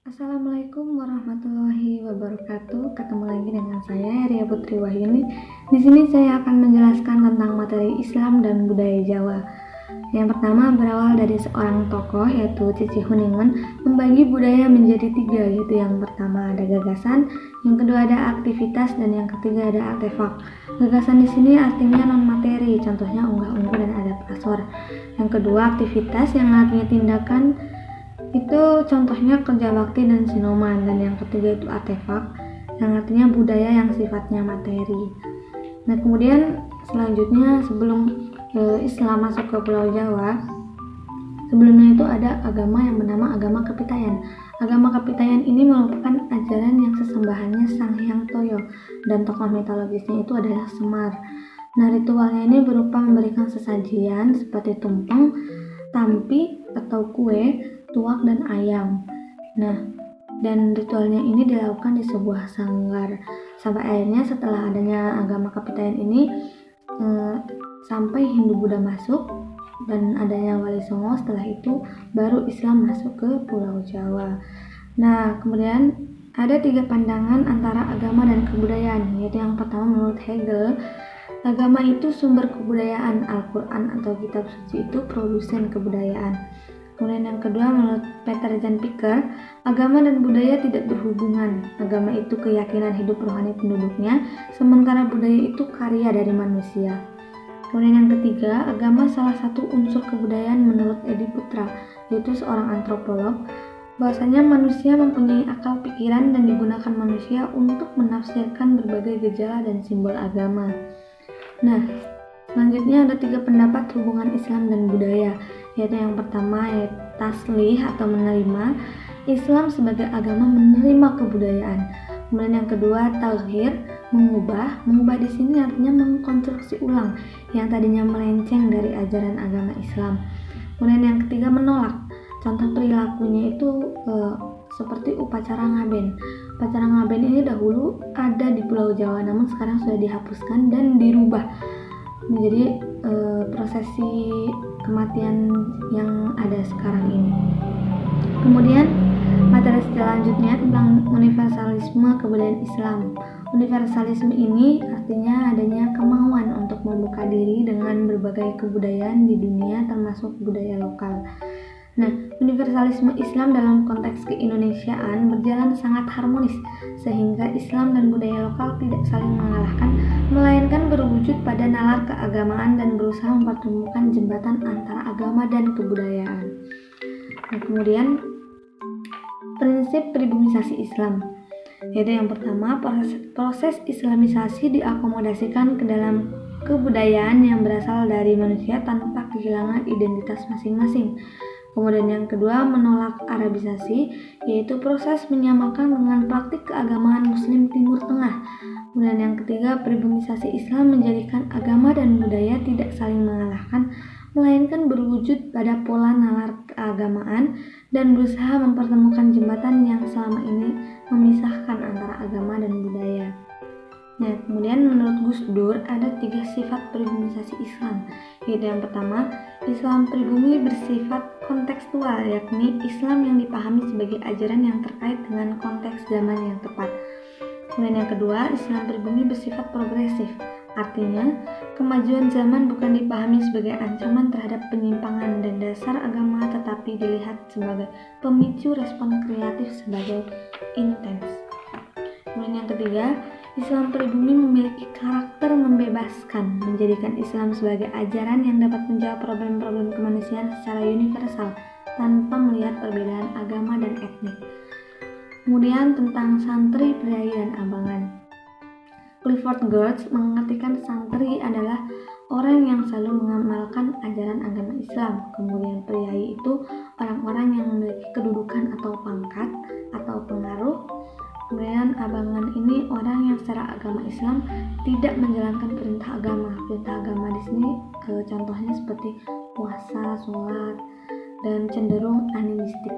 Assalamualaikum warahmatullahi wabarakatuh. Ketemu lagi dengan saya Ria Putri Wahyuni. Di sini saya akan menjelaskan tentang materi Islam dan budaya Jawa. Yang pertama berawal dari seorang tokoh yaitu Cici Huningan membagi budaya menjadi tiga, yaitu yang pertama ada gagasan, yang kedua ada aktivitas, dan yang ketiga ada artefak. Gagasan di sini artinya non materi, contohnya unggah-ungguh dan adat asor. Yang kedua aktivitas yang artinya tindakan, itu contohnya kerja bakti dan sinoman. Dan yang ketiga itu artefak yang artinya budaya yang sifatnya materi. Nah kemudian selanjutnya sebelum Islam masuk ke Pulau Jawa, sebelumnya itu ada agama yang bernama agama Kapitayan. Agama Kapitayan ini merupakan ajaran yang sesembahannya Sang Hyang Toyo dan tokoh mitologisnya itu adalah Semar. Nah ritualnya ini berupa memberikan sesajian seperti tumpeng, tampi atau kue, tuak, dan ayam. Nah, dan ritualnya ini dilakukan di sebuah sanggar. Sampai akhirnya setelah adanya agama Kapitayan ini sampai Hindu Buddha masuk dan adanya Wali Songo, setelah itu baru Islam masuk ke Pulau Jawa. Nah, kemudian ada tiga pandangan antara agama dan kebudayaan, yaitu yang pertama menurut Hegel, agama itu sumber kebudayaan, Al-Quran atau kitab suci itu produsen kebudayaan. Kemudian yang kedua menurut Peter Jan Piker, agama dan budaya tidak berhubungan. Agama itu keyakinan hidup rohani penduduknya, sementara budaya itu karya dari manusia. Kemudian yang ketiga, agama salah satu unsur kebudayaan menurut Edi Putra, yaitu seorang antropolog, bahwasanya manusia mempunyai akal pikiran dan digunakan manusia untuk menafsirkan berbagai gejala dan simbol agama. Nah, selanjutnya ada tiga pendapat hubungan Islam dan budaya, yaitu yang pertama yaitu taslih atau menerima. Islam sebagai agama menerima kebudayaan. Kemudian yang kedua taghyir, mengubah. Mengubah di sini artinya mengkonstruksi ulang yang tadinya melenceng dari ajaran agama Islam. Kemudian yang ketiga menolak. Contoh perilakunya itu seperti upacara ngaben. Upacara ngaben ini dahulu ada di Pulau Jawa, namun sekarang sudah dihapuskan dan dirubah menjadi prosesi kematian yang ada sekarang ini. Kemudian materi selanjutnya tentang universalisme kebudayaan Islam. Universalisme ini artinya adanya kemauan untuk membuka diri dengan berbagai kebudayaan di dunia termasuk budaya lokal. Nah, universalisme Islam dalam konteks keindonesiaan berjalan sangat harmonis sehingga Islam dan budaya lokal tidak saling mengalahkan, melainkan berwujud pada nalar keagamaan dan berusaha mempertemukan jembatan antara agama dan kebudayaan. Nah, kemudian prinsip pribumisasi Islam, yaitu yang pertama proses islamisasi diakomodasikan ke dalam kebudayaan yang berasal dari manusia tanpa kehilangan identitas masing-masing. Kemudian yang kedua menolak Arabisasi, yaitu proses menyamakan dengan praktik keagamaan Muslim Timur Tengah. Kemudian yang ketiga pribumisasi Islam menjadikan agama dan budaya tidak saling mengalahkan, melainkan berwujud pada pola nalar keagamaan dan berusaha mempertemukan jembatan yang selama ini memisahkan antara agama dan budaya. Nah, kemudian menurut Gus Dur ada tiga sifat pribumisasi Islam, yaitu yang pertama, Islam pribumi bersifat kontekstual, yakni Islam yang dipahami sebagai ajaran yang terkait dengan konteks zaman yang tepat. Kemudian yang kedua, Islam pribumi bersifat progresif, artinya kemajuan zaman bukan dipahami sebagai ancaman terhadap penyimpangan dan dasar agama, tetapi dilihat sebagai pemicu respon kreatif sebagai intens. Kemudian yang ketiga, Islam pribumi memiliki karakter membebaskan, menjadikan Islam sebagai ajaran yang dapat menjawab problem-problem kemanusiaan secara universal tanpa melihat perbedaan agama dan etnik. Kemudian tentang santri, priai, dan abangan. Clifford Geertz mengartikan santri adalah orang yang selalu mengamalkan ajaran agama Islam. Kemudian priai itu orang-orang yang memiliki kedudukan atau pangkat atau pengaruh. Kemudian abangan ini orang yang secara agama Islam tidak menjalankan perintah agama. Perintah agama di sini contohnya seperti puasa, sholat, dan cenderung animistik.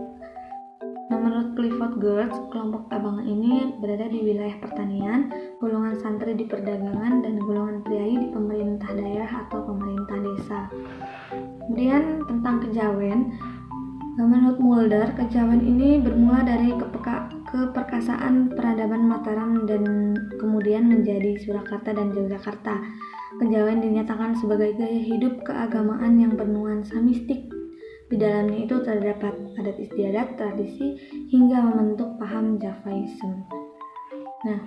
Nah, menurut Clifford Geertz, kelompok abangan ini berada di wilayah pertanian, golongan santri di perdagangan, dan golongan priai di pemerintah daerah atau pemerintah desa. Kemudian tentang kejawen, Menurut Mulder, kejawen ini bermula dari keperkasaan peradaban Mataram dan kemudian menjadi Surakarta dan Yogyakarta. Kejawen dinyatakan sebagai gaya hidup keagamaan yang bernuansa mistik. Di dalamnya itu terdapat adat istiadat, tradisi, hingga membentuk paham Javaism. Nah,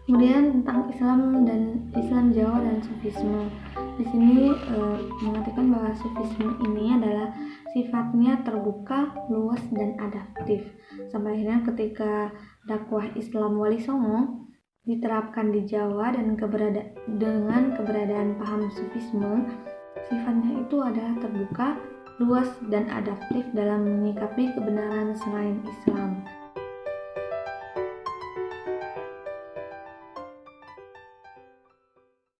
kemudian tentang Islam Jawa dan Sufisme. Di sini mengatakan bahwa Sufisme ini adalah sifatnya terbuka, luas, dan adaptif. Sampai akhirnya ketika dakwah Islam Wali Songo diterapkan di Jawa dan dengan keberadaan paham Sufisme, sifatnya itu adalah terbuka, luas, dan adaptif dalam menyikapi kebenaran selain Islam.